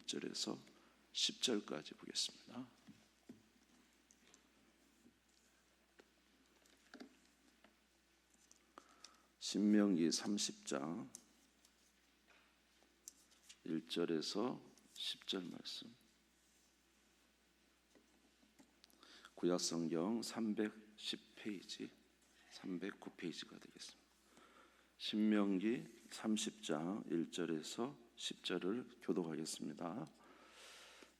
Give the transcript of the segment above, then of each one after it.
1절에서 10절까지 보겠습니다. 신명기 30장 1절에서 10절 말씀. 구약성경 310페이지 309페이지가 되겠습니다. 신명기 30장 1절에서 10절을 교독하겠습니다.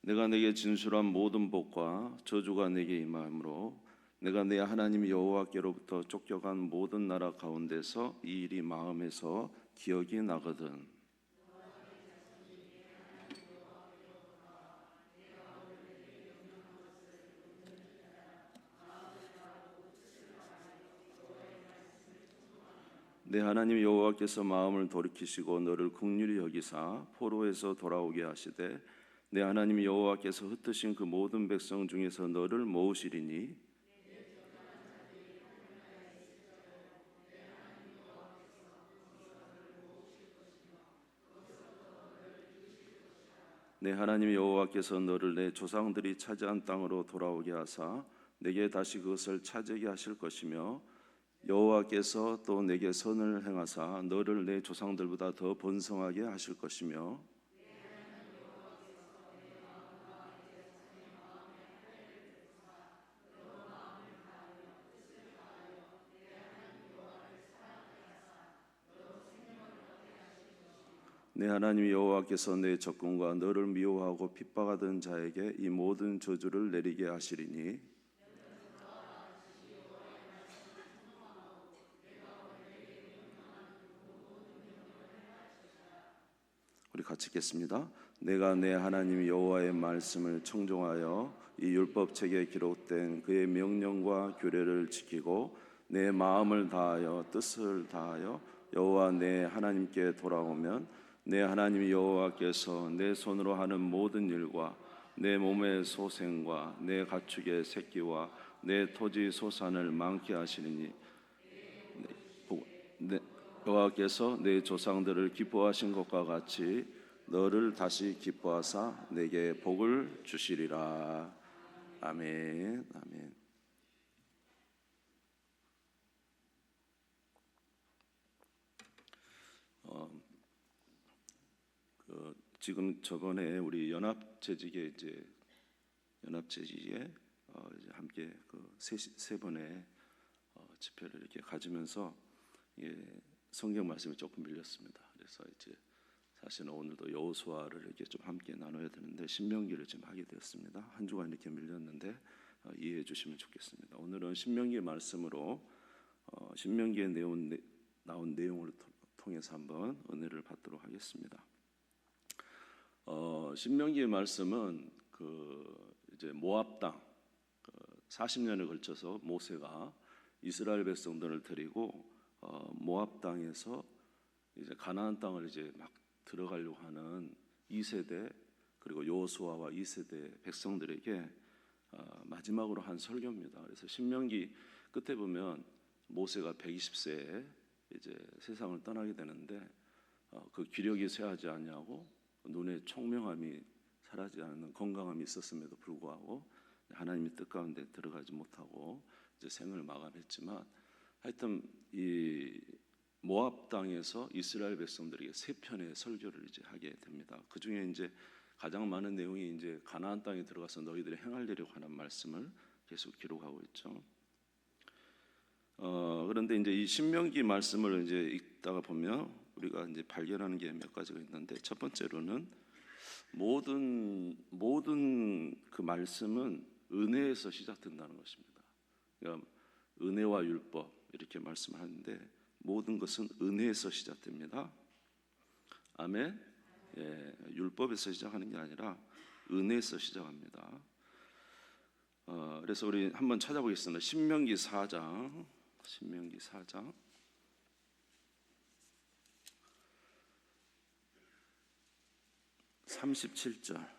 내가 내게 진술한 모든 복과 저주가 내게 임함으로 내가 내 하나님 여호와께로부터 쫓겨간 모든 나라 가운데서 이 일이 마음에서 기억이 나거든. 내 하나님 여호와께서 마음을 돌이키시고 너를 긍휼히 여기사 포로에서 돌아오게 하시되 내 하나님 여호와께서 흩으신 그 모든 백성 중에서 너를 모으시리니 내 하나님 여호와께서 너를 내 조상들이 차지한 땅으로 돌아오게 하사 내게 다시 그것을 차지하게 하실 것이며 여호와께서 또 내게 선을 행하사 너를 내 조상들보다 더 번성하게 하실 것이며 내 하나님 여호와께서 내 적군과 너를 미워하고 핍박하던 자에게 이 모든 저주를 내리게 하시리니 우리 같이 읽겠습니다. 내가 내 하나님 여호와의 말씀을 청종하여 이 율법책에 기록된 그의 명령과 규례를 지키고 내 마음을 다하여 뜻을 다하여 여호와 내 하나님께 돌아오면 내 하나님 여호와께서 내 손으로 하는 모든 일과 내 몸의 소생과 내 가축의 새끼와 내 토지 소산을 많게 하시리니 여호와께서 내 조상들을 기뻐하신 것과 같이 너를 다시 기뻐하사 내게 복을 주시리라. 아멘. 아멘. 지금 저번에 우리 연합재직에 이제 함께 그 세 번의 집회를 이렇게 가지면서 성경 말씀이 조금 밀렸습니다. 그래서 이제 사실은 오늘도 여호수아를 이렇게 좀 함께 나눠야 되는데 신명기를 지금 하게 되었습니다. 한 주간 이렇게 밀렸는데 이해해 주시면 좋겠습니다. 오늘은 신명기 말씀으로 신명기에 나온 내용을 통해서 한번 은혜를 받도록 하겠습니다. 신명기의 말씀은 이제 모압 땅 40년에 걸쳐서 모세가 이스라엘 백성들을 데리고 모압 땅에서 이제 가나안 땅을 이제 막 들어가려고 하는 2세대 그리고 여호수아와 2세대 백성들에게 마지막으로 한 설교입니다. 그래서 신명기 끝에 보면 모세가 120세에 이제 세상을 떠나게 되는데 그 기력이 쇠하지 않냐고 눈의 총명함이 사라지지 않는 건강함이 있었음에도 불구하고 하나님의 뜻 가운데 들어가지 못하고 이제 생을 마감했지만 하여튼 이 모압 땅에서 이스라엘 백성들에게 세 편의 설교를 이제 하게 됩니다. 그 중에 이제 가장 많은 내용이 이제 가나안 땅에 들어가서 너희들이 행하려고 하는 말씀을 계속 기록하고 있죠. 그런데 이제 이 신명기 말씀을 이제 읽다가 보면 우리가 이제 발견하는 게 몇 가지가 있는데 첫 번째로는 모든 그 말씀은 은혜에서 시작된다는 것입니다. 그러니까 은혜와 율법 이렇게 말씀하는데 모든 것은 은혜에서 시작됩니다. 아멘. 율법에서 시작하는 게 아니라 은혜에서 시작합니다. 그래서 우리 한번 찾아보겠습니다. 신명기 4장 37절.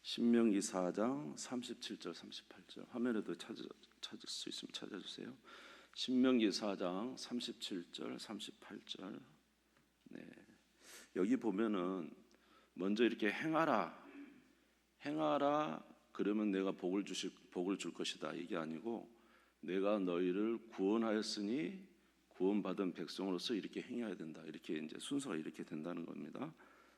신명기 4장 37절 38절 화면에도 찾을 수 있으면 찾아주세요. 신명기 4장 37절 38절. 네. 여기 보면은 먼저 이렇게 행하라, 행하라 그러면 내가 복을 줄 것이다 이게 아니고 내가 너희를 구원하였으니 구원받은 백성으로서 이렇게 행해야 된다. 이렇게 이제 순서가 이렇게 된다는 겁니다.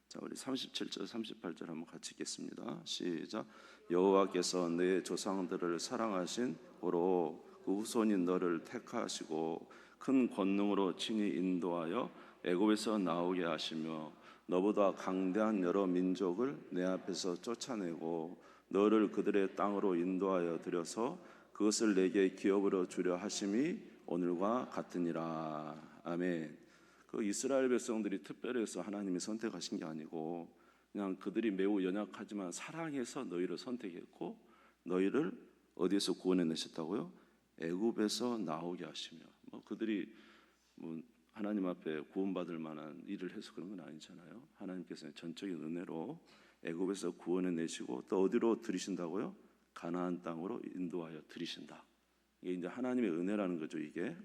자, 우리 37절, 38절 한번 같이 읽겠습니다. 시작. 여호와께서 내 조상들을 사랑하신 고로 그 후손인 너를 택하시고 큰 권능으로 친히 인도하여 애굽에서 나오게 하시며 너보다 강대한 여러 민족을 내 앞에서 쫓아내고 너를 그들의 땅으로 인도하여 들여서 그것을 내게 기업으로 주려 하심이 오늘과 같으니라. 아멘. 그 이스라엘 백성들이 특별히 해서 하나님이 선택하신 게 아니고 그냥 그들이 매우 연약하지만 사랑해서 너희를 선택했고 너희를 어디에서 구원해내셨다고요? 애굽에서 나오게 하시며 그들이 하나님 앞에 구원받을 만한 일을 해서 그런 건 아니잖아요. 하나님께서는 전적인 은혜로 애굽에서 구원해내시고 또 어디로 들이신다고요? 가나안 땅으로 인도하여 들이신다. 이게 이제 하나님의 은혜라는 거죠. 이게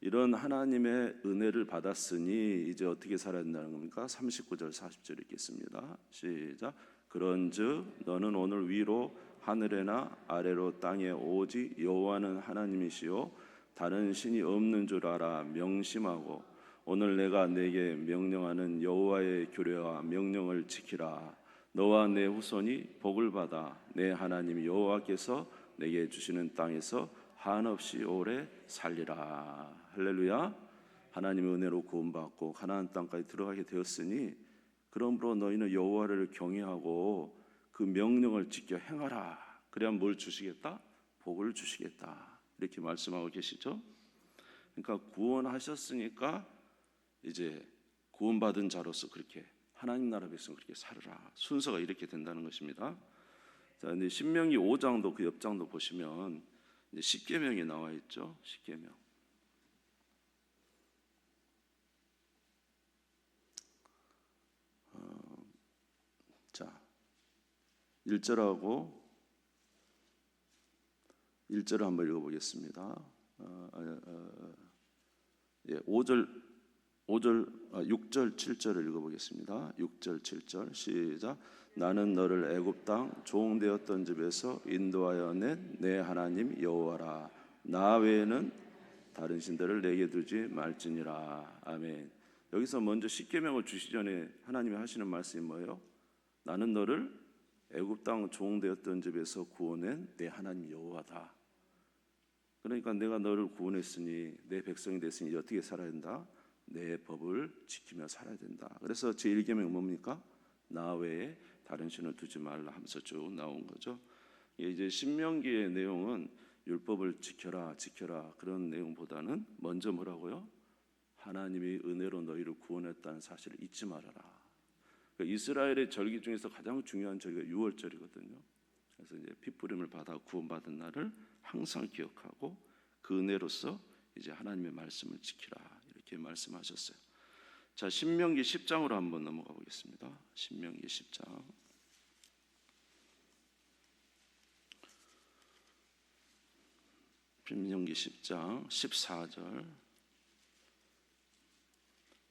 이런 하나님의 은혜를 받았으니 이제 어떻게 살아야 된다는 겁니까? 39절 40절 읽겠습니다. 시작. 그런즉 너는 오늘 위로 하늘에나 아래로 땅에 오직 여호와는 하나님이시요 다른 신이 없는 줄 알아 명심하고 오늘 내가 내게 명령하는 여호와의 규례와 명령을 지키라. 너와 내 후손이 복을 받아 내 하나님 여호와께서 내게 주시는 땅에서 한없이 오래 살리라. 할렐루야. 하나님의 은혜로 구원받고 가나안 땅까지 들어가게 되었으니 그러므로 너희는 여호와를 경외하고 그 명령을 지켜 행하라. 그래야 뭘 주시겠다? 복을 주시겠다. 이렇게 말씀하고 계시죠. 그러니까 구원하셨으니까 이제 구원받은 자로서 그렇게 하나님 나라 백성 그렇게 살으라. 순서가 이렇게 된다는 것입니다. 자, 근데 신명기 5장도 그 옆장도 보시면 십계명이 나와 있죠. 십계명. 자, 1절하고 1절을 한번 읽어보겠습니다. 6절, 7절을 읽어보겠습니다. 6절, 7절 시작. 나는 너를 애굽 땅 종되었던 집에서 인도하여 낸 내 하나님 여호와라. 나 외에는 다른 신들을 내게 두지 말지니라. 아멘. 여기서 먼저 십계명을 주시기 전에 하나님이 하시는 말씀이 뭐예요? 나는 너를 애굽 땅 종되었던 집에서 구원한 내 하나님 여호와다. 그러니까 내가 너를 구원했으니 내 백성이 됐으니 어떻게 살아야 된다? 내 법을 지키며 살아야 된다. 그래서 제1계명은 뭡니까? 나 외에 다른 신을 두지 말라 하면서 쭉 나온 거죠. 이제 신명기의 내용은 율법을 지켜라 그런 내용보다는 먼저 뭐라고요? 하나님이 은혜로 너희를 구원했다는 사실을 잊지 말아라. 그러니까 이스라엘의 절기 중에서 가장 중요한 절기가 유월절이거든요. 그래서 이제 핏부림을 받아 구원받은 날을 항상 기억하고 그 은혜로서 이제 하나님의 말씀을 지키라 이렇게 말씀하셨어요. 자, 신명기 10장으로 한번 넘어가 보겠습니다. 신명기 10장. 신명기 10장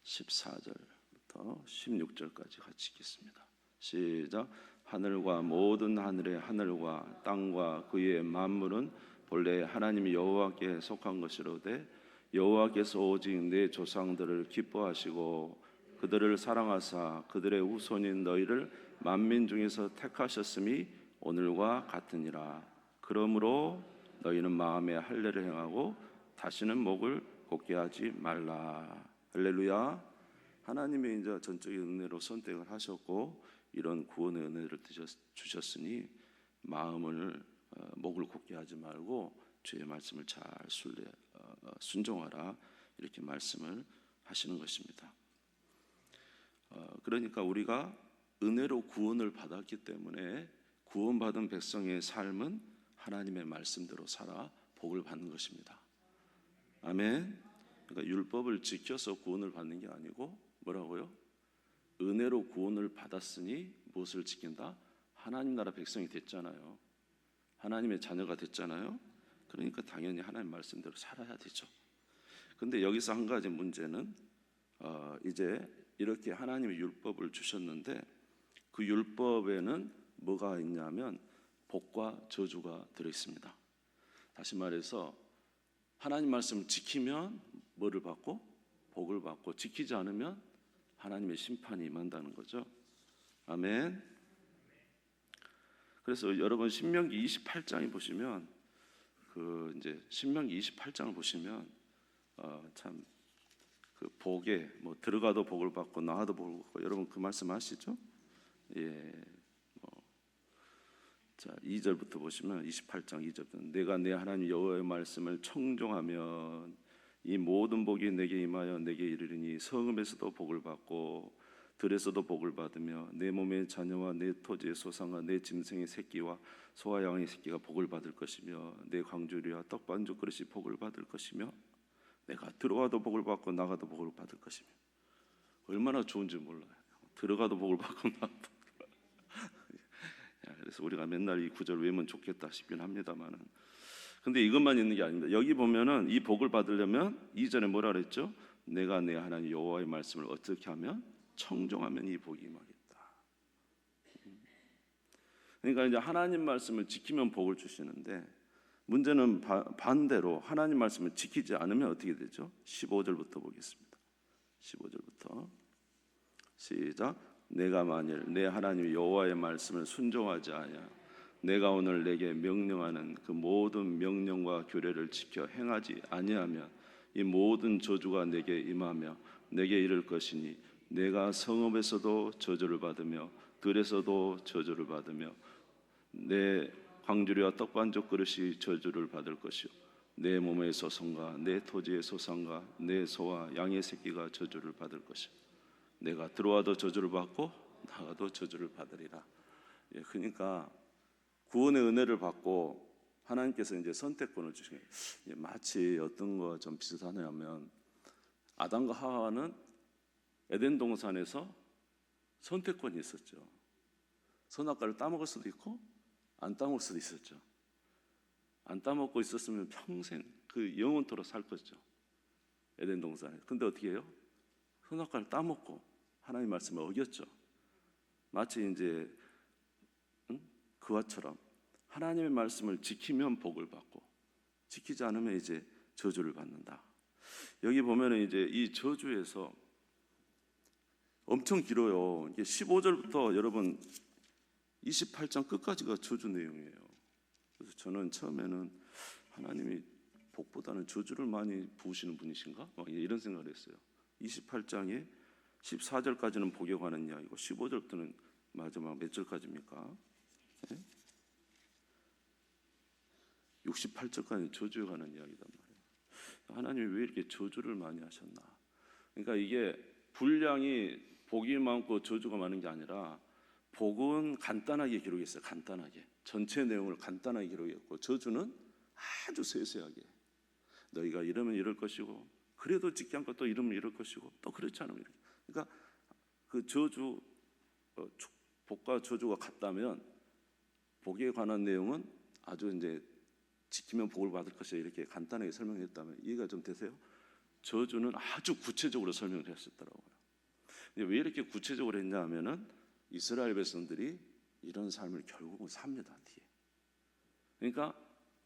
14절부터 16절까지 같이 읽겠습니다. 시작. 하늘과 모든 하늘의 하늘과 땅과 그의 만물은 본래 하나님 여호와께 속한 것이로되 여호와께서 오직 내 조상들을 기뻐하시고 그들을 사랑하사 그들의 후손인 너희를 만민 중에서 택하셨음이 오늘과 같으니라. 그러므로 너희는 마음에 할례를 행하고 다시는 목을 곧게 하지 말라. 할렐루야. 하나님의 이제 전적인 은혜로 선택을 하셨고 이런 구원의 은혜를 주셨으니 마음을 목을 곧게 하지 말고 주의 말씀을 잘 순종하라 이렇게 말씀을 하시는 것입니다. 그러니까 우리가 은혜로 구원을 받았기 때문에 구원받은 백성의 삶은 하나님의 말씀대로 살아 복을 받는 것입니다. 아멘. 그러니까 율법을 지켜서 구원을 받는 게 아니고 뭐라고요? 은혜로 구원을 받았으니 무엇을 지킨다? 하나님 나라 백성이 됐잖아요. 하나님의 자녀가 됐잖아요. 그러니까 당연히 하나님 말씀대로 살아야 되죠. 근데 여기서 한 가지 문제는 이제 이렇게 하나님의 율법을 주셨는데 그 율법에는 뭐가 있냐면 복과 저주가 들어있습니다. 다시 말해서 하나님 말씀을 지키면 뭐를 받고? 복을 받고, 지키지 않으면 하나님의 심판이 임한다는 거죠. 아멘. 그래서 여러분 신명기 28장에 보시면 이제 신명기 28장을 보시면 참 그 복에 뭐 들어가도 복을 받고 나가도 복을 받고, 여러분 그 말씀 아시죠? 예. 자, 2절부터 보시면 28장 2절부터 내가 내 하나님 여호와의 말씀을 청종하면 이 모든 복이 내게 임하여 내게 이르리니 성읍에서도 복을 받고 들에서도 복을 받으며 내 몸의 자녀와 내 토지의 소상과 내 짐승의 새끼와 소와 양의 새끼가 복을 받을 것이며 내 광주리와 떡반죽 그릇이 복을 받을 것이며 내가 들어와도 복을 받고 나가도 복을 받을 것이며. 얼마나 좋은지 몰라요. 들어가도 복을 받고 나가도. 그래서 우리가 맨날 이 구절 외우면 좋겠다 싶긴 합니다만은, 근데 이것만 있는 게 아닙니다. 여기 보면은 이 복을 받으려면 이전에 뭐라 그랬죠? 내가 내 하나님 여호와의 말씀을 어떻게 하면? 청종하면 이 복이 임하겠다. 그러니까 이제 하나님 말씀을 지키면 복을 주시는데, 문제는 반대로 하나님 말씀을 지키지 않으면 어떻게 되죠? 15절부터 보겠습니다. 15절부터 시작. 내가 만일 내 하나님 여호와의 말씀을 순종하지 아니하 내가 오늘 내게 명령하는 그 모든 명령과 규례를 지켜 행하지 아니하면 이 모든 저주가 내게 임하며 내게 이를 것이니 내가 성읍에서도 저주를 받으며 들에서도 저주를 받으며 내 광주리와 떡반죽 그릇이 저주를 받을 것이요 내 몸의 소성과 내 토지의 소상과 내 소와 양의 새끼가 저주를 받을 것이요 내가 들어와도 저주를 받고 나가도 저주를 받으리라. 예, 그러니까 구원의 은혜를 받고 하나님께서 이제 선택권을 주시는, 마치 어떤 거 좀 비슷하냐면 아담과 하와는 에덴 동산에서 선택권이 있었죠. 선악과를 따먹을 수도 있고 안 따먹을 수도 있었죠. 안 따먹고 있었으면 평생 그 영원토록 살 거죠, 에덴 동산에. 근데 어떻게 해요? 선악과를 따먹고 하나님 말씀을 어겼죠. 마치 이제 그와처럼 하나님의 말씀을 지키면 복을 받고 지키지 않으면 이제 저주를 받는다. 여기 보면은 이제 이 저주에서 엄청 길어요. 이게 15절부터 여러분 28장 끝까지가 저주 내용이에요. 그래서 저는 처음에는 하나님이 복보다는 저주를 많이 부으시는 분이신가? 이런 생각을 했어요. 28장에 14절까지는 복에 관한 이야기고 15절부터는 마지막 몇 절까지입니까? 68절까지는 저주에 관한 이야기단 말이에요. 하나님이 왜 이렇게 저주를 많이 하셨나? 그러니까 이게 분량이 복이 많고 저주가 많은 게 아니라 복은 간단하게 기록했어요. 간단하게 전체 내용을 간단하게 기록했고 저주는 아주 세세하게 너희가 이러면 이럴 것이고 그래도 지키 않고 또 이러면 이럴 것이고 또 그렇지 않으면 이렇게. 그러니까 그 저주 복과 저주가 같다면 복에 관한 내용은 아주 이제 지키면 복을 받을 것이다 이렇게 간단하게 설명했다면 이해가 좀 되세요? 저주는 아주 구체적으로 설명을 했었더라고요. 왜 이렇게 구체적으로 했냐 하면은 이스라엘 백성들이 이런 삶을 결국은 삽니다. 뒤에. 그러니까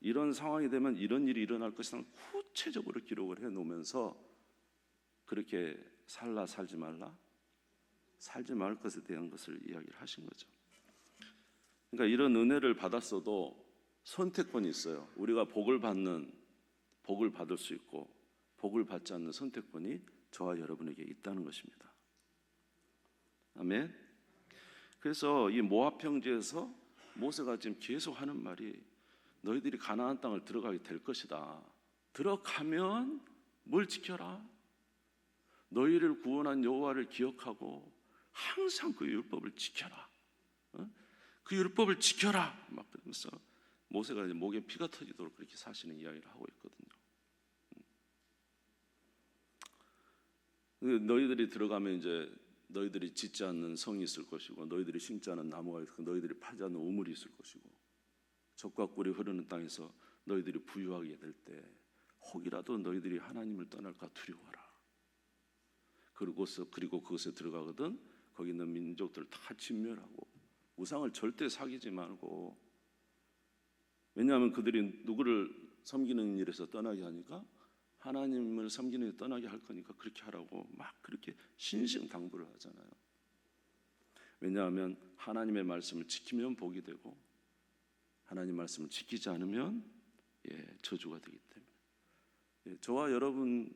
이런 상황이 되면 이런 일이 일어날 것이라는 구체적으로 기록을 해놓으면서 그렇게 살라 살지 말라, 살지 말 것에 대한 것을 이야기를 하신 거죠. 그러니까 이런 은혜를 받았어도 선택권이 있어요. 우리가 복을 받을 수 있고 복을 받지 않는 선택권이 저와 여러분에게 있다는 것입니다. 아멘. 그래서 이 모압 평지에서 모세가 지금 계속 하는 말이 너희들이 가나안 땅을 들어가게 될 것이다. 들어가면 뭘 지켜라? 너희를 구원한 여호와를 기억하고 항상 그 율법을 지켜라. 그 율법을 지켜라. 막 그러면서 모세가 이제 목에 피가 터지도록 그렇게 사시는 이야기를 하고 있거든요. 너희들이 들어가면 이제 너희들이 짓지 않는 성이 있을 것이고 너희들이 심지 않은 나무가 있고 너희들이 파지 않는 우물이 있을 것이고 젖과 꿀이 흐르는 땅에서 너희들이 부유하게 될 때 혹이라도 너희들이 하나님을 떠날까 두려워하라. 그리고 그것에 들어가거든 거기 있는 민족들을 다 진멸하고 우상을 절대 사귀지 말고. 왜냐하면 그들이 누구를 섬기는 일에서 떠나게 하니까 하나님을 섬기는 일에 떠나게 할 거니까 그렇게 하라고 막 그렇게 신신당부를 하잖아요. 왜냐하면 하나님의 말씀을 지키면 복이 되고 하나님 말씀을 지키지 않으면 저주가 되기 때문에. 저와 여러분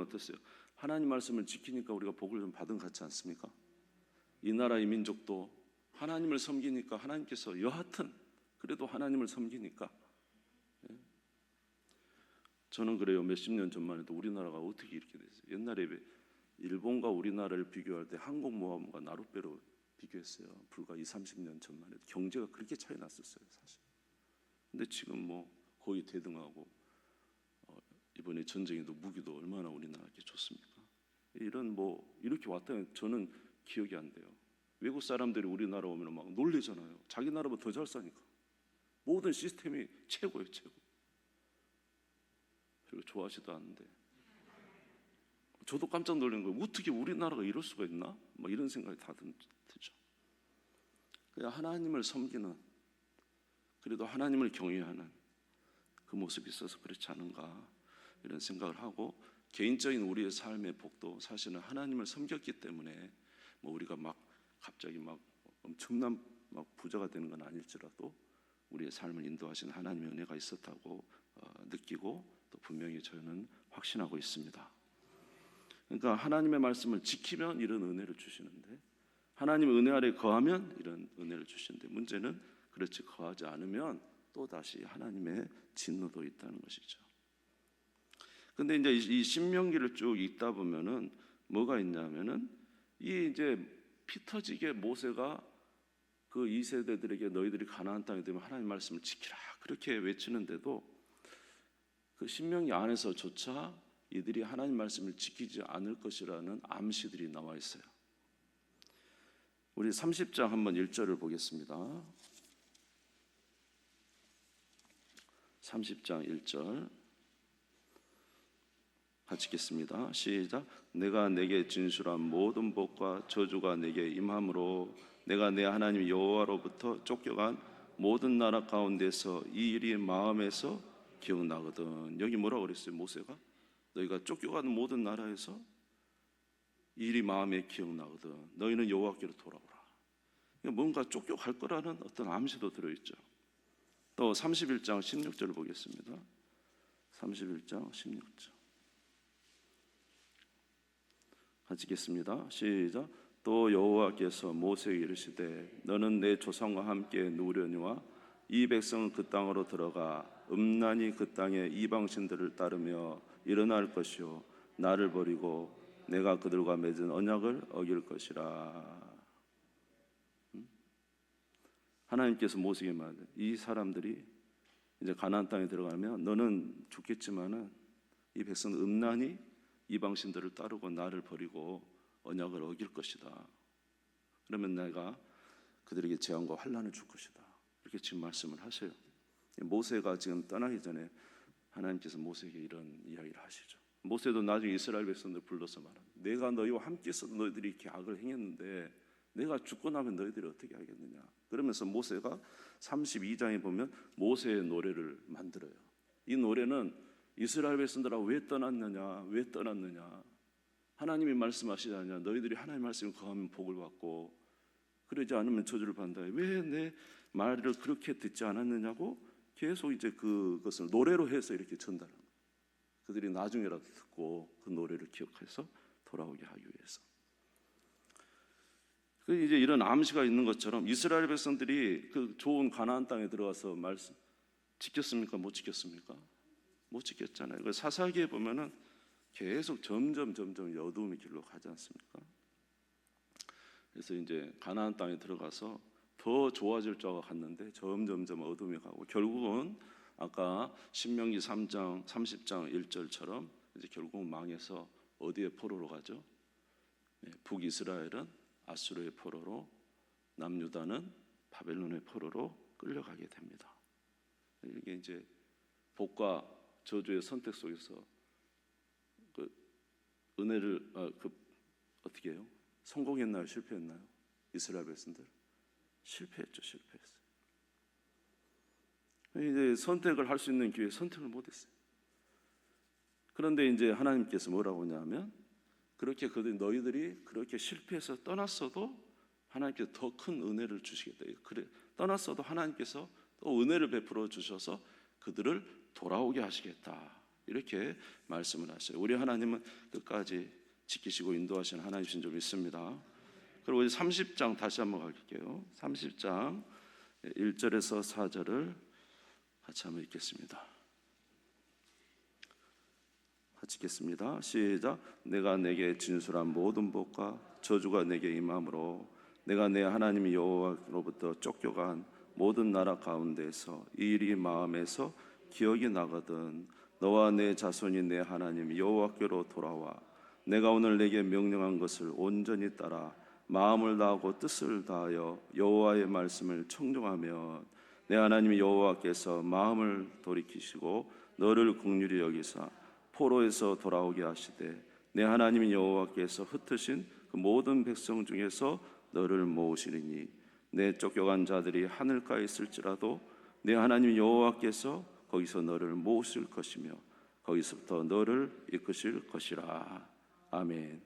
어땠어요? 하나님 말씀을 지키니까 우리가 복을 좀 받은 것 같지 않습니까? 이 나라의 민족도 하나님을 섬기니까 하나님께서 여하튼 그래도 하나님을 섬기니까. 저는 그래요. 몇십 년 전만 해도 우리나라가 어떻게 이렇게 됐어요? 옛날에 일본과 우리나라를 비교할 때 항공모함과 나룻배로 비교했어요. 불과 20-30년 전만 해도 경제가 그렇게 차이 났었어요, 사실. 근데 지금 뭐 거의 대등하고 이번에 전쟁에도 무기도 얼마나 우리나라께 좋습니까? 이렇게 왔다면 저는 기억이 안 돼요. 외국 사람들이 우리나라 오면 막 놀래잖아요. 자기 나라보다 더 잘 사니까. 모든 시스템이 최고예요, 최고. 그리고 좋아하지도 않는데 저도 깜짝 놀란 거예요. 어떻게 우리나라가 이럴 수가 있나? 막 이런 생각이 다 들죠. 그냥 하나님을 섬기는, 그래도 하나님을 경외하는 그 모습이 있어서 그렇지 않은가 이런 생각을 하고, 개인적인 우리의 삶의 복도 사실은 하나님을 섬겼기 때문에 뭐 우리가 막 갑자기 막 엄청난 막 부자가 되는 건 아닐지라도 우리의 삶을 인도하신 하나님의 은혜가 있었다고 느끼고 또 분명히 저는 확신하고 있습니다. 그러니까 하나님의 말씀을 지키면 이런 은혜를 주시는데, 하나님의 은혜 아래 거하면 이런 은혜를 주시는데, 문제는 그렇지 거하지 않으면 또 다시 하나님의 진노도 있다는 것이죠. 근데 이제 이 신명기를 쭉 읽다 보면은 뭐가 있냐면은 이 이제 피 터지게 모세가 그 2세대들에게 너희들이 가나안 땅에 되면 하나님 말씀을 지키라 그렇게 외치는데도 그 신명기 안에서조차 이들이 하나님 말씀을 지키지 않을 것이라는 암시들이 나와 있어요. 우리 30장 한번 1절을 보겠습니다. 30장 1절 같이 읽겠습니다. 시작. 내가 내게 진술한 모든 복과 저주가 내게 임함으로 내가 내 하나님 여호와로부터 쫓겨간 모든 나라 가운데서 이 일이 마음에서 기억나거든. 여기 뭐라고 그랬어요? 모세가 너희가 쫓겨가는 모든 나라에서 이 일이 마음에 기억나거든. 너희는 여호와께로 돌아오라. 뭔가 쫓겨갈 거라는 어떤 암시도 들어있죠. 또 31장 16절을 보겠습니다. 31장 16절 같이 읽겠습니다. 시작. 또 여호와께서 모세에게 이르시되 너는 내 조상과 함께 누우려니와 이 백성은 그 땅으로 들어가 음란히 그 땅의 이방신들을 따르며 일어날 것이요 나를 버리고 내가 그들과 맺은 언약을 어길 것이라. 하나님께서 모세에게 말하되 이 사람들이 이제 가나안 땅에 들어가면 너는 죽겠지만은 이 백성은 음란히 이방신들을 따르고 나를 버리고 언약을 어길 것이다. 그러면 내가 그들에게 재앙과 환난을 줄 것이다. 이렇게 지금 말씀을 하세요. 모세가 지금 떠나기 전에 하나님께서 모세에게 이런 이야기를 하시죠. 모세도 나중에 이스라엘 백성들 불러서 말합니다. 내가 너희와 함께 있어도 너희들이 이렇게 악을 행했는데 내가 죽고 나면 너희들이 어떻게 하겠느냐. 그러면서 모세가 32장에 보면 모세의 노래를 만들어요. 이 노래는 이스라엘 백성들아 왜 떠났느냐, 왜 떠났느냐, 하나님이 말씀하시지 않냐, 너희들이 하나님 말씀을 거하면 복을 받고 그러지 않으면 저주를 받는다. 왜 내 말을 그렇게 듣지 않았느냐고 계속 이제 그것을 노래로 해서 이렇게 전달합니다. 그들이 나중에라도 듣고 그 노래를 기억해서 돌아오게 하기 위해서. 그 이제 이런 암시가 있는 것처럼 이스라엘 백성들이 그 좋은 가나안 땅에 들어가서 말씀 지켰습니까? 못 지켰습니까? 못 지켰잖아요. 그 사사기에 보면은 계속 점점 어두움의 길로 가지 않습니까? 그래서 이제 가나안 땅에 들어가서 더 좋아질 줄 알고 갔는데 점점 어둠이 가고 결국은 아까 신명기 3장 30장 1절처럼 이제 결국은 망해서 어디에 포로로 가죠? 북이스라엘은 아수르의 포로로, 남유다는 바벨론의 포로로 끌려가게 됩니다. 이게 이제 복과 저주의 선택 속에서 은혜를 어떻게 해요? 성공했나요? 실패했나요? 이스라엘 백성들 실패했죠. 실패했어요. 이제 선택을 할 수 있는 기회에 선택을 못했어요. 그런데 이제 하나님께서 뭐라고 하냐면 그렇게 너희들이 그렇게 실패해서 떠났어도 하나님께서 더 큰 은혜를 주시겠다. 그래 떠났어도 하나님께서 또 은혜를 베풀어 주셔서 그들을 돌아오게 하시겠다. 이렇게 말씀을 하셔요. 우리 하나님은 끝까지 지키시고 인도하시는 하나님이신 줄 믿습니다. 그리고 이제 30장 다시 한번 갈게요. 30장 1절에서 4절을 같이 한번 읽겠습니다. 같이 읽겠습니다. 시작. 내가 내게 진술한 모든 복과 저주가 내게 임함으로 내가 내 하나님 여호와로부터 쫓겨간 모든 나라 가운데서 이 일이 마음에서 기억이 나거든 너와 내 자손이 내 하나님 여호와께로 돌아와 내가 오늘 내게 명령한 것을 온전히 따라 마음을 다하고 뜻을 다하여 여호와의 말씀을 청종하면 내 하나님 여호와께서 마음을 돌이키시고 너를 긍휼히 여기사 포로에서 돌아오게 하시되 내 하나님 여호와께서 흩으신 그 모든 백성 중에서 너를 모으시리니 내 쫓겨간 자들이 하늘가에 있을지라도 내 하나님 여호와께서 거기서 너를 모으실 것이며 거기서부터 너를 이끄실 것이라. 아멘.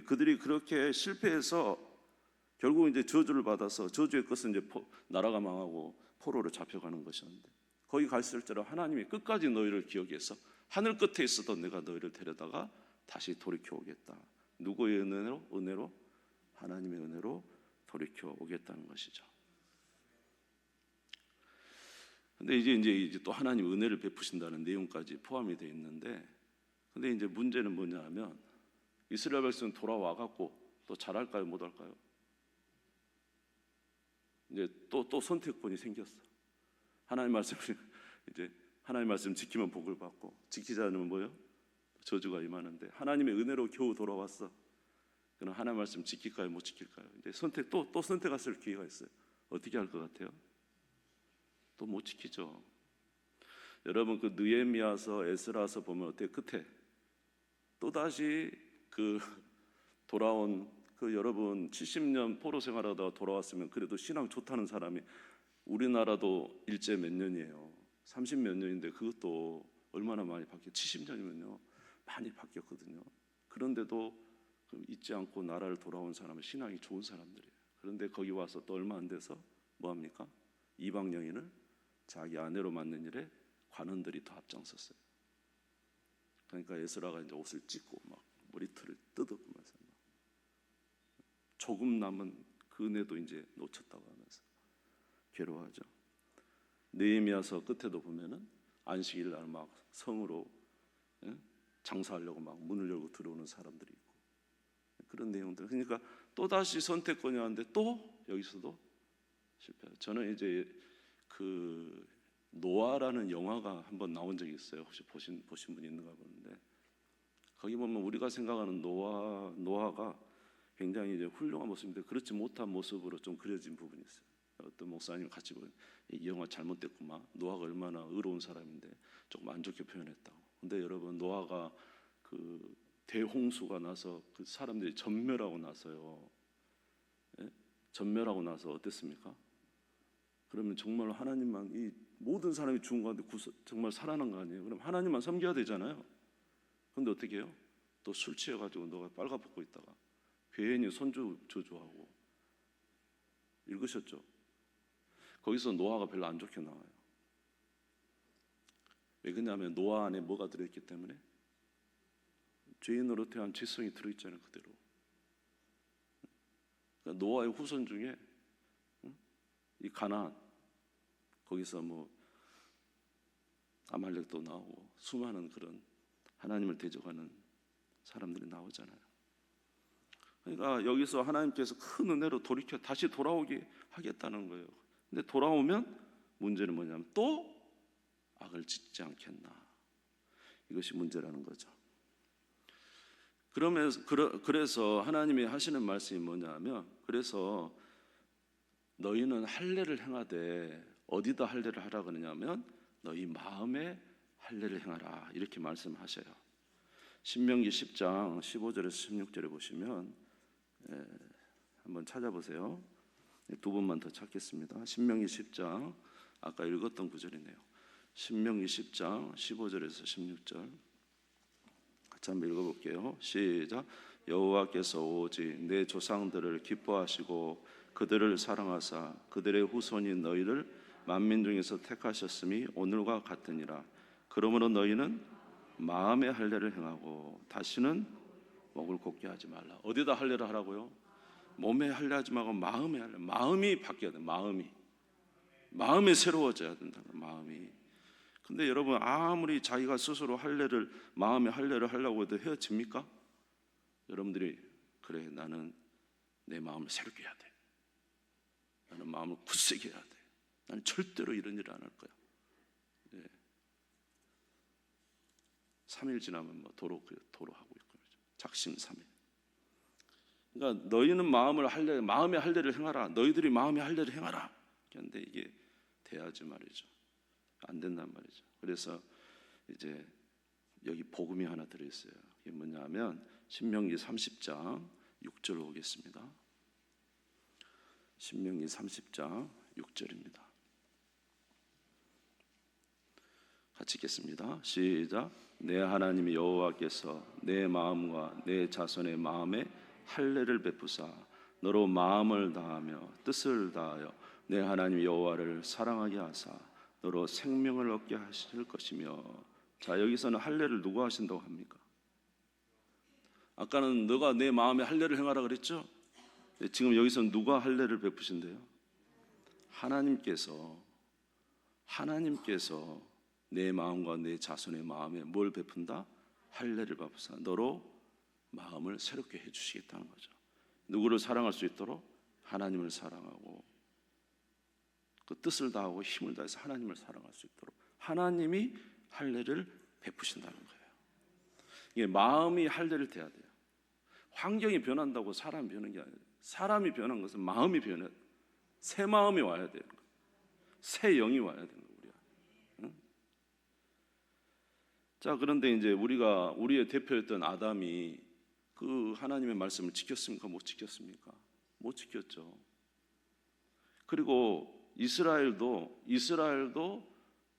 그들이 그렇게 실패해서 결국 이제 저주를 받아서 저주의 끝은 이제 나라가 망하고 포로로 잡혀가는 것이었는데 거기 갔을때로 하나님이 끝까지 너희를 기억해서 하늘 끝에 있어도 내가 너희를 데려다가 다시 돌이켜 오겠다. 누구의 은혜로? 은혜로? 하나님의 은혜로 돌이켜 오겠다는 것이죠. 근데 이제 또 하나님 은혜를 베푸신다는 내용까지 포함이 되어 있는데, 근데 이제 문제는 뭐냐면 이스라엘 백성은 돌아와 갖고 또 잘할까요? 못할까요? 이제 또 선택권이 생겼어. 하나님 말씀을 이제 하나님 말씀 지키면 복을 받고 지키지 않으면 뭐요? 저주가 임하는데 하나님의 은혜로 겨우 돌아왔어. 그럼 하나님 말씀 지킬까요? 못 지킬까요? 이제 또 선택할 기회가 있어요. 어떻게 할 것 같아요? 또 못 지키죠. 여러분 그 느헤미야서 에스라서 보면 어때요? 끝에 또다시 그 돌아온 그 여러분 70년 포로 생활하다가 돌아왔으면 그래도 신앙 좋다는 사람이 우리나라도 일제 몇 년이에요. 30 몇 년인데 그것도 얼마나 많이 바뀌었어요. 70년이면요 많이 바뀌었거든요. 그런데도 잊지 않고 나라를 돌아온 사람은 신앙이 좋은 사람들이에요. 그런데 거기 와서 또 얼마 안 돼서 뭐합니까? 이방 여인을 자기 아내로 맞는 일에 관원들이 더 앞장섰어요. 그러니까 에스라가 이제 옷을 찢고 막 머리털을 뜯어가면서 조금 남은 그 은혜도 이제 놓쳤다고 하면서 괴로워하죠. 느헤미야서 끝에도 보면은 안식일 날 막 성으로 장사하려고 막 문을 열고 들어오는 사람들이 있고 그런 내용들. 그러니까 또 다시 선택권이 왔는데 또 여기서도 실패해요. 저는 이제 그 노아라는 영화가 한번 나온 적이 있어요. 혹시 보신 분이 있는가 보는데 거기 보면 우리가 생각하는 노아가 굉장히 이제 훌륭한 모습인데 그렇지 못한 모습으로 좀 그려진 부분이 있어요. 어떤 목사님 같이 보면 이 영화 잘못됐구만. 노아가 얼마나 의로운 사람인데 조금 안 좋게 표현했다고. 근데 여러분 노아가 그 대홍수가 나서 그 사람들이 전멸하고 나서요. 예? 전멸하고 나서 어땠습니까? 그러면 정말 하나님만 이 모든 사람이 죽은 가운데 정말 살아난 거 아니에요? 그럼 하나님만 섬겨야 되잖아요. 근데 어떻게 해요? 또 술 취해가지고 너가 빨가벗고 있다가 괜히 손주 저주하고 읽으셨죠? 거기서 노아가 별로 안 좋게 나와요. 왜 그러냐면 노아 안에 뭐가 들어있기 때문에 죄인으로 태어난 죄성이 들어있잖아요. 그대로. 그러니까 노아의 후손 중에 이 가나안 거기서 뭐 아말렉도 나오고 수많은 그런 하나님을 대적하는 사람들이 나오잖아요. 그러니까 여기서 하나님께서 큰 은혜로 다시 돌아오게 하겠다는 거예요. 근데 돌아오면 문제는 뭐냐면 또 악을 짓지 않겠나. 이것이 문제라는 거죠. 그래서 하나님이 하시는 말씀이 뭐냐면 그래서 너희는 할례를 행하되 어디다 할례를 하라 그러냐면 너희 마음에 할례를 행하라 이렇게 말씀하셔요. 신명기 10장 15절에서 16절에 보시면 한번 찾아보세요. 두 번만 더 찾겠습니다. 신명기 10장 아까 읽었던 구절이네요. 신명기 10장 15절에서 16절 같이 한번 읽어볼게요. 시작. 여호와께서 오직 내 조상들을 기뻐하시고 그들을 사랑하사 그들의 후손인 너희를 만민 중에서 택하셨음이 오늘과 같으니라. 그러므로 너희는 마음의 할례를 행하고 다시는 목을 곧게 하지 말라. 어디다 할례를 하라고요? 몸에 할례하지 말고 마음에 할례. 마음이 바뀌어야 돼. 마음이 새로워져야 된다는 마음이. 근데 여러분 아무리 자기가 스스로 할례를 마음의 할례를 하려고 해도 헤어집니까? 여러분들이 그래 나는 내 마음을 새롭게 해야 돼. 나는 마음을 굳세게 해야 돼. 나는 절대로 이런 일을 안 할 거야. 3일 지나면 뭐 도로 하고 있고 작심 3일. 그러니까 너희는 마음의 할례를 행하라. 너희들이 마음의 할례를 행하라. 그런데 이게 돼야지 말이죠. 안 된단 말이죠. 그래서 이제 여기 복음이 하나 들어 있어요. 이게 뭐냐면 신명기 30장 6절 오겠습니다. 신명기 30장 6절입니다. 같이 읽겠습니다. 시작. 내 하나님 여호와께서 내 마음과 내 자손의 마음에 할례를 베푸사 너로 마음을 다하며 뜻을 다하여 내 하나님 여호와를 사랑하게 하사 너로 생명을 얻게 하실 것이며. 자, 여기서는 할례를 누가 하신다고 합니까? 아까는 너가 내 마음에 할례를 행하라 그랬죠? 지금 여기서는 누가 할례를 베푸신대요? 하나님께서 내 마음과 내 자손의 마음에 뭘 베푼다? 할례를 베푸사 너로 마음을 새롭게 해주시겠다는 거죠. 누구를 사랑할 수 있도록? 하나님을 사랑하고 그 뜻을 다하고 힘을 다해서 하나님을 사랑할 수 있도록 하나님이 할례를 베푸신다는 거예요. 이게 마음이 할례를 돼야 돼요. 환경이 변한다고 사람이 변하는 게 아니에요. 사람이 변한 것은 마음이 변해야 돼요. 새 마음이 와야 돼요. 새 영이 와야 되는 거예요. 자, 그런데 이제 우리의 대표였던 아담이 그 하나님의 말씀을 지켰습니까? 못 지켰습니까? 못 지켰죠. 그리고 이스라엘도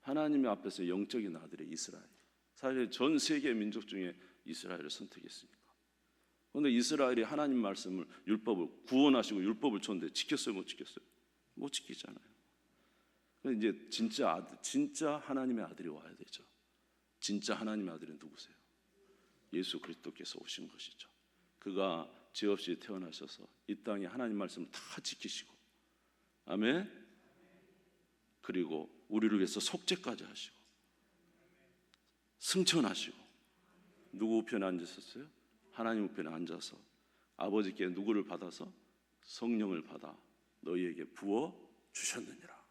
하나님의 앞에서 영적인 아들의 이스라엘. 사실 전 세계 민족 중에 이스라엘을 선택했습니까? 그런데 이스라엘이 하나님 말씀을 율법을 구원하시고 율법을 줬는데 지켰어요? 못 지켰어요? 못 지키잖아요. 이제 진짜 하나님의 아들이 와야 되죠. 진짜 하나님의 아들은 누구세요? 예수 그리스도께서 오신 것이죠. 그가 죄 없이 태어나셔서 이 땅에 하나님 말씀을 다 지키시고, 아멘. 그리고 우리를 위해서 속죄까지 하시고 승천하시고 누구 우편에 앉으셨어요? 하나님 우편에 앉아서 아버지께 누구를 받아서? 성령을 받아 너희에게 부어 주셨느니라.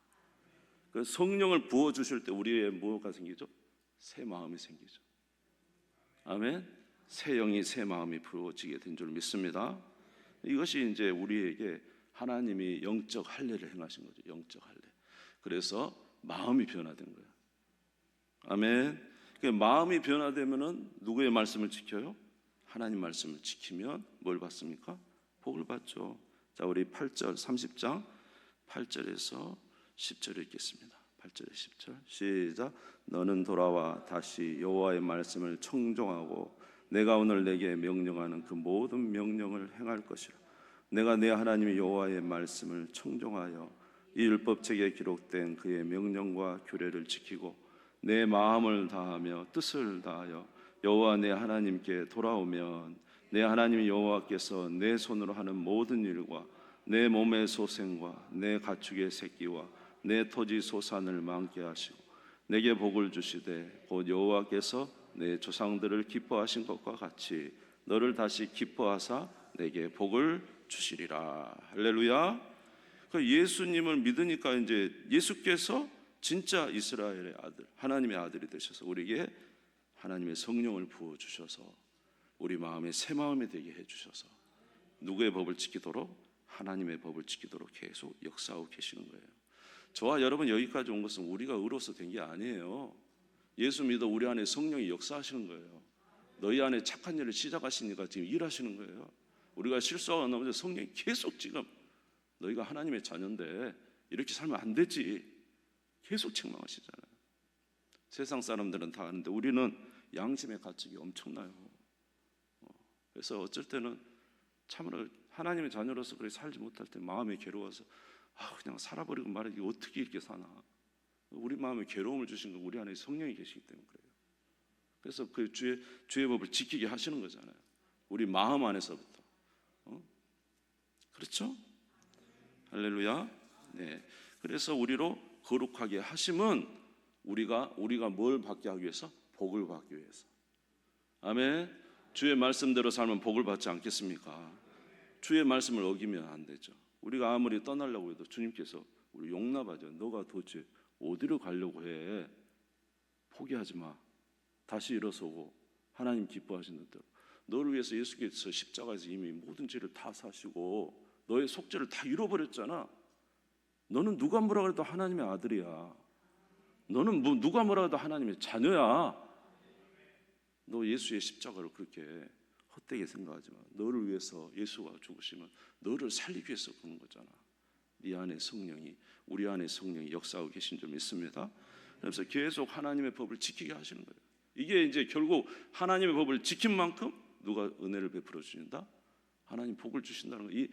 그 성령을 부어 주실 때 우리의 뭐가 생기죠? 새 마음이 생기죠. 아멘. 새 영이 새 마음이 부어지게 된 줄 믿습니다. 이것이 이제 우리에게 하나님이 영적 할례를 행하신 거죠. 영적 할례. 그래서 마음이 변화된 거예요. 아멘. 마음이 변화되면은 누구의 말씀을 지켜요? 하나님 말씀을 지키면 뭘 받습니까? 복을 받죠. 자, 우리 8절 30장 8절에서 10절 읽겠습니다. 8절에 10절 시작. 너는 돌아와 다시 여호와의 말씀을 청종하고 내가 오늘 내게 명령하는 그 모든 명령을 행할 것이라. 내가 내 하나님 여호와의 말씀을 청종하여 이 율법책에 기록된 그의 명령과 규례를 지키고 내 마음을 다하며 뜻을 다하여 여호와 내 하나님께 돌아오면 내 하나님 여호와께서 내 손으로 하는 모든 일과 내 몸의 소생과 내 가축의 새끼와 내 토지 소산을 많게 하시고 내게 복을 주시되 곧 여호와께서 내 조상들을 기뻐하신 것과 같이 너를 다시 기뻐하사 내게 복을 주시리라. 할렐루야. 그 예수님을 믿으니까 이제 예수께서 진짜 이스라엘의 아들, 하나님의 아들이 되셔서 우리에게 하나님의 성령을 부어 주셔서 우리 마음에 새 마음이 되게 해 주셔서 누구의 법을 지키도록? 하나님의 법을 지키도록 계속 역사하고 계시는 거예요. 저와 여러분 여기까지 온 것은 우리가 의로서 된 게 아니에요. 예수 믿어 우리 안에 성령이 역사하시는 거예요. 너희 안에 착한 일을 시작하시니까 지금 일하시는 거예요. 우리가 실수하고 나면 성령이 계속 지금 너희가 하나님의 자녀인데 이렇게 살면 안 되지, 계속 책망하시잖아요. 세상 사람들은 다 아는데 우리는 양심의 가책이 엄청나요. 그래서 어쩔 때는 참으로 하나님의 자녀로서 그렇게 살지 못할 때 마음이 괴로워서 그냥 살아버리고 말이지 어떻게 이렇게 사나. 우리 마음에 괴로움을 주신 건 우리 안에 성령이 계시기 때문에 그래요. 그래서 그 주의 법을 지키게 하시는 거잖아요. 우리 마음 안에서부터. 그렇죠? 할렐루야. 네. 그래서 우리로 거룩하게 하심은 우리가 뭘 받게 하기 위해서? 복을 받기 위해서. 아멘. 주의 말씀대로 살면 복을 받지 않겠습니까? 주의 말씀을 어기면 안 되죠. 우리가 아무리 떠나려고 해도 주님께서 우리 용납하죠. 너가 도대체 어디로 가려고 해? 포기하지 마. 다시 일어서고 하나님 기뻐하시는 대로. 너를 위해서 예수께서 십자가에서 이미 모든 죄를 다 사시고 너의 속죄를 다 잃어버렸잖아. 너는 누가 뭐라 그래도 하나님의 아들이야. 너는 누가 뭐라 해도 하나님의 자녀야. 너 예수의 십자가를 그렇게 헛되게 생각하지 마. 너를 위해서 예수가 죽으시면 너를 살리기 위해서 그런 거잖아. 네 안에 성령이, 우리 안에 성령이 역사하고 계신 줄 믿습니다. 그래서 계속 하나님의 법을 지키게 하시는 거예요. 이게 이제 결국 하나님의 법을 지킨 만큼 누가 은혜를 베풀어 주신다? 하나님 복을 주신다는 거. 이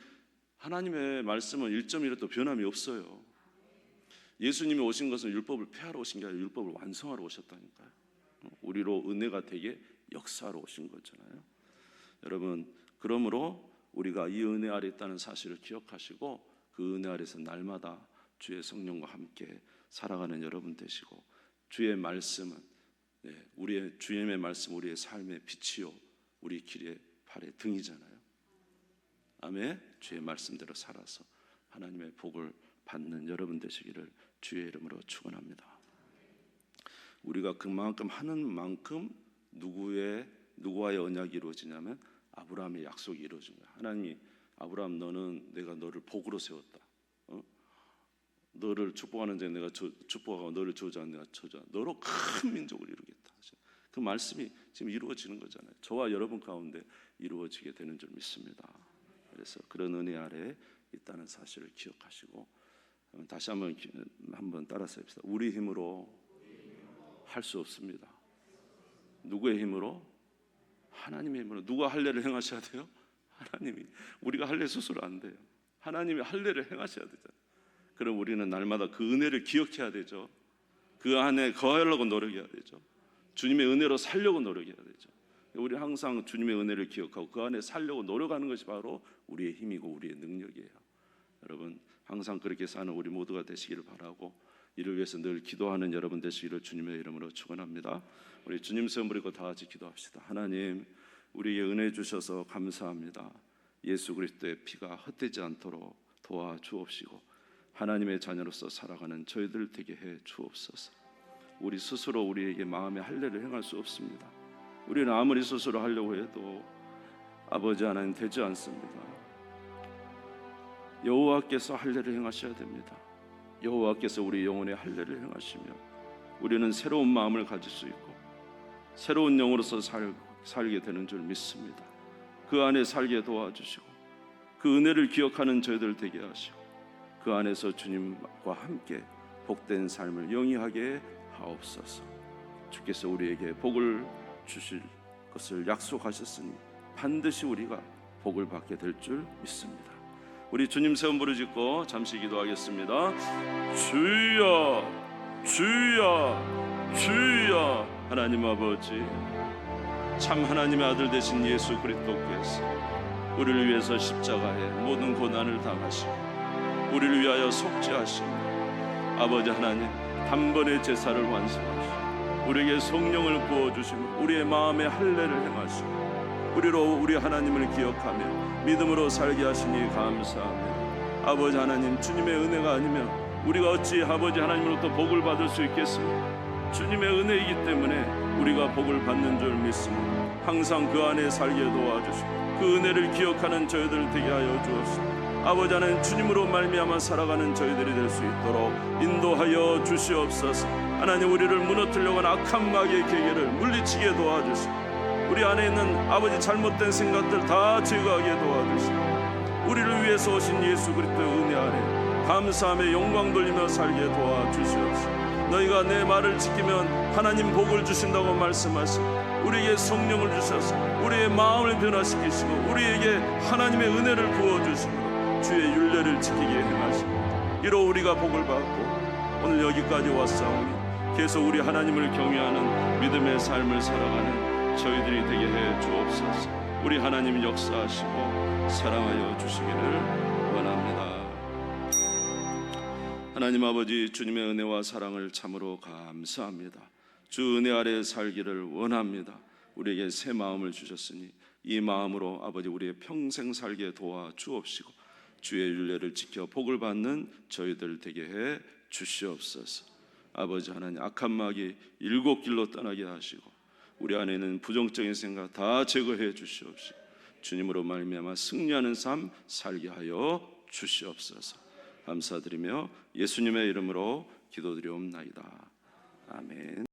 하나님의 말씀은 1.1도 변함이 없어요. 예수님이 오신 것은 율법을 폐하러 오신 게 아니라 율법을 완성하러 오셨다니까요. 우리로 은혜가 되게 역사하러 오신 거잖아요. 여러분, 그러므로 우리가 이 은혜 아래 있다는 사실을 기억하시고 그 은혜 아래서 날마다 주의 성령과 함께 살아가는 여러분 되시고, 주의 말씀은 우리의 주님의 말씀 우리의 삶의 빛이요 우리 길의 발의 등이잖아요. 아멘. 주의 말씀대로 살아서 하나님의 복을 받는 여러분 되시기를 주의 이름으로 축원합니다. 우리가 그만큼 하는 만큼 누구와의 언약이 이루어지냐면 아브라함의 약속이 이루어진 거야. 하나님이 아브라함, 너는 내가 너를 복으로 세웠다. 너를 축복하는 자에 내가 축복하고 너를 저주하는 내가 저주하. 너로 큰 민족을 이루겠다. 그 말씀이 지금 이루어지는 거잖아요. 저와 여러분 가운데 이루어지게 되는 줄 믿습니다. 그래서 그런 은혜 아래에 있다는 사실을 기억하시고 다시 한번 따라서 합시다. 우리 힘으로 할 수 없습니다. 누구의 힘으로? 하나님의 힘으로. 누가 할례를 행하셔야 돼요? 하나님이. 우리가 할례 스스로 안 돼요. 하나님이 할례를 행하셔야 되잖아요. 그럼 우리는 날마다 그 은혜를 기억해야 되죠. 그 안에 거하려고 노력해야 되죠. 주님의 은혜로 살려고 노력해야 되죠. 우리 항상 주님의 은혜를 기억하고 그 안에 살려고 노력하는 것이 바로 우리의 힘이고 우리의 능력이에요. 여러분, 항상 그렇게 사는 우리 모두가 되시기를 바라고, 이를 위해서 늘 기도하는 여러분 되시기를 주님의 이름으로 축원합니다. 우리 주님 세움 부리고 다 같이 기도합시다. 하나님, 우리에게 은혜 주셔서 감사합니다. 예수 그리스도의 피가 헛되지 않도록 도와주옵시고 하나님의 자녀로서 살아가는 저희들 되게 해 주옵소서. 우리 스스로 우리에게 마음의 할례를 행할 수 없습니다. 우리는 아무리 스스로 하려고 해도 아버지 하나님 되지 않습니다. 여호와께서 할례를 행하셔야 됩니다. 여호와께서 우리 영혼의 할례를 행하시며 우리는 새로운 마음을 가질 수 있고 새로운 영으로서 살게 되는 줄 믿습니다. 그 안에 살게 도와주시고 그 은혜를 기억하는 저희들 되게 하시고 그 안에서 주님과 함께 복된 삶을 영위하게 하옵소서. 주께서 우리에게 복을 주실 것을 약속하셨으니 반드시 우리가 복을 받게 될 줄 믿습니다. 우리 주님 세움 부르짖고 잠시 기도하겠습니다. 주여, 주여, 주여. 하나님 아버지, 참 하나님의 아들 되신 예수 그리스도께서 우리를 위해서 십자가에 모든 고난을 당하시고 우리를 위하여 속죄하시고 아버지 하나님 단번에 제사를 완성하시고 우리에게 성령을 부어주시고 우리의 마음에 할례를 행하시고 우리로 우리 하나님을 기억하며 믿음으로 살게 하시니 감사합니다. 아버지 하나님, 주님의 은혜가 아니면 우리가 어찌 아버지 하나님으로부터 복을 받을 수 있겠습니까? 주님의 은혜이기 때문에 우리가 복을 받는 줄 믿습니다. 항상 그 안에 살게 도와주시고 그 은혜를 기억하는 저희들 되게 하여 주옵소서. 아버지 하나님, 주님으로 말미암아 살아가는 저희들이 될 수 있도록 인도하여 주시옵소서. 하나님, 우리를 무너뜨려고 하는 악한 마귀의 계계를 물리치게 도와주시고 우리 안에 있는 아버지 잘못된 생각들 다 제거하게 도와주시고 우리를 위해서 오신 예수 그리스도의 은혜 아래 감사하며 영광 돌리며 살게 도와주시옵소서. 너희가 내 말을 지키면 하나님 복을 주신다고 말씀하시고 우리에게 성령을 주셔서 우리의 마음을 변화시키시고 우리에게 하나님의 은혜를 부어주시고 주의 율례를 지키게 행하시고 이로 우리가 복을 받고 오늘 여기까지 왔사오니 계속 우리 하나님을 경외하는 믿음의 삶을 살아가는 저희들이 되게 해 주옵소서. 우리 하나님 역사하시고 사랑하여 주시기를 원합니다. 하나님 아버지, 주님의 은혜와 사랑을 참으로 감사합니다. 주 은혜 아래 살기를 원합니다. 우리에게 새 마음을 주셨으니 이 마음으로 아버지 우리의 평생 살게 도와 주옵시고 주의 율례를 지켜 복을 받는 저희들 되게 해 주시옵소서. 아버지 하나님, 악한 마귀 일곱 길로 떠나게 하시고 우리 안에 있는 부정적인 생각 다 제거해 주시옵시고 주님으로 말미암아 승리하는 삶 살게 하여 주시옵소서. 감사드리며 예수님의 이름으로 기도드리옵나이다. 아멘.